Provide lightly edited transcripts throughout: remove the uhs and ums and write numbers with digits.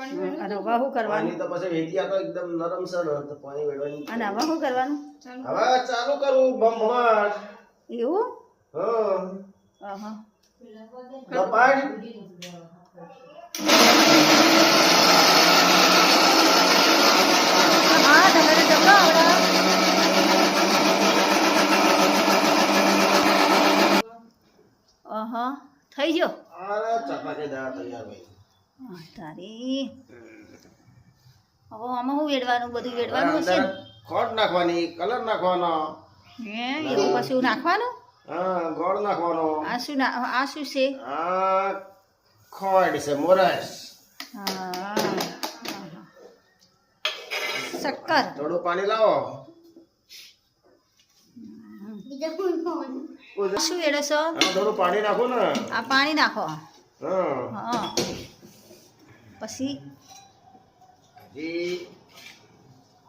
અને હવે શું કરવાનું? તો પછી વેચિયા તો એકદમ નરમ છે ને તો પાણી વેડવાની. અને હવે શું કરવાનું? હવે ચાલુ કરું બમવાટ. એવું? હા. દબાણ. હા તમારે જતો આવડે. થઈ ગયો. અરે ચપાટીદાર તૈયાર ભાઈ. તારી હવે આમાં શું વેડવાનું? બધું વેડવાનું હશે ને? ખોટ નાખવાની, કલર નાખવાનો. હે એવું પછી નાખવાનું? હા, ગોળ નાખવાનો. આ શું છે? આ ખોડ છે, મોરસ. હા. શક્કર. થોડું પાણી લાવો. શું વેડો છો? થોડું પાણી નાખો ને. આ પાણી નાખો. હા. પછી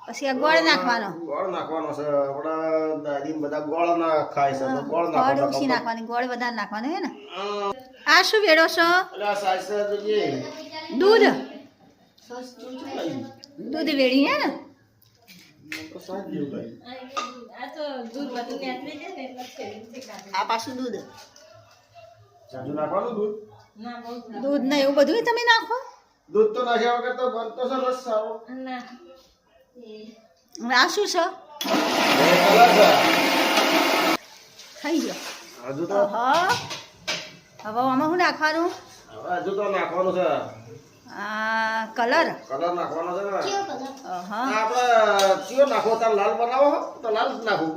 પછી ગોળ નાખવાનો. ગોળ નાખવાનો છે. આપણા દાદી બધા ગોળ ના ખાય છે તો ગોળ ગોળ ઓછી નાખવાની, ગોળ વધારે નાખવાનું હે ને. આ શું વેડો છો? દૂધ. દૂધ વેડી હે ને. આ પાછું દૂધ. નાખવાનું દૂધ. દૂધ ને એવું બધું તમે નાખો? દૂધ તો નાખ્યા વગર તો બનતો છે રસ સારો. આ શું છે? થઈ ગયો. હજુ તો હવે આમાં શું નાખવાનું? હજુ તો નાખવાનું છે. કલર. કલર નાખવાનો છે ને. હા આપણે કયો નાખો? તાર લાલ બનાવો તો લાલ જ નાખું.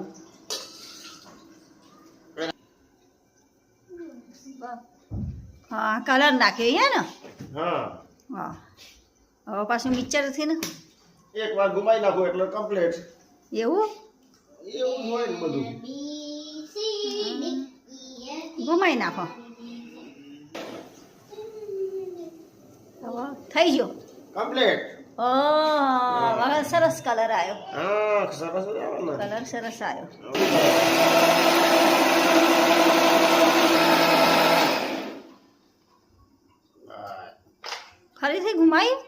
હા કલર નાખ્યો હે ને. હા. હવે પાછું મિક્સર થી ને એક વાર ઘુમાઈ નાખો એટલે કમ્પ્લીટ. એવું હોય ને બધું. ઘુમાઈ નાખો. થઈ ગયો કમ્પ્લીટ. હવે સરસ કલર આવ્યો. હા સરસ આવે ને. કલર સરસ આવ્યો. ફરીથી ઘુમાયું.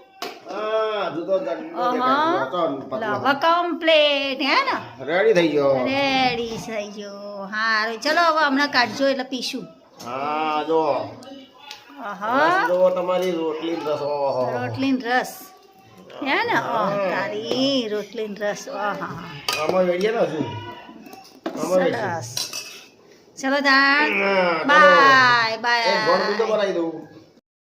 હજુ તો હવે કમ્પ્લીટ હે ને. રેડી થઈ ગયો. રેડી થઈ ગયો. હારું ચલો હવે હમણાં કાઢજો એટલે પીશું. હા જો તમારી રોટલી રસ. રોટલી રસ હે ને. તારી રોટલી રસ. આમાં વેડીએ ને હજુ. સરસ. ચલો તાર બાય બાય. બનાવી દઉં.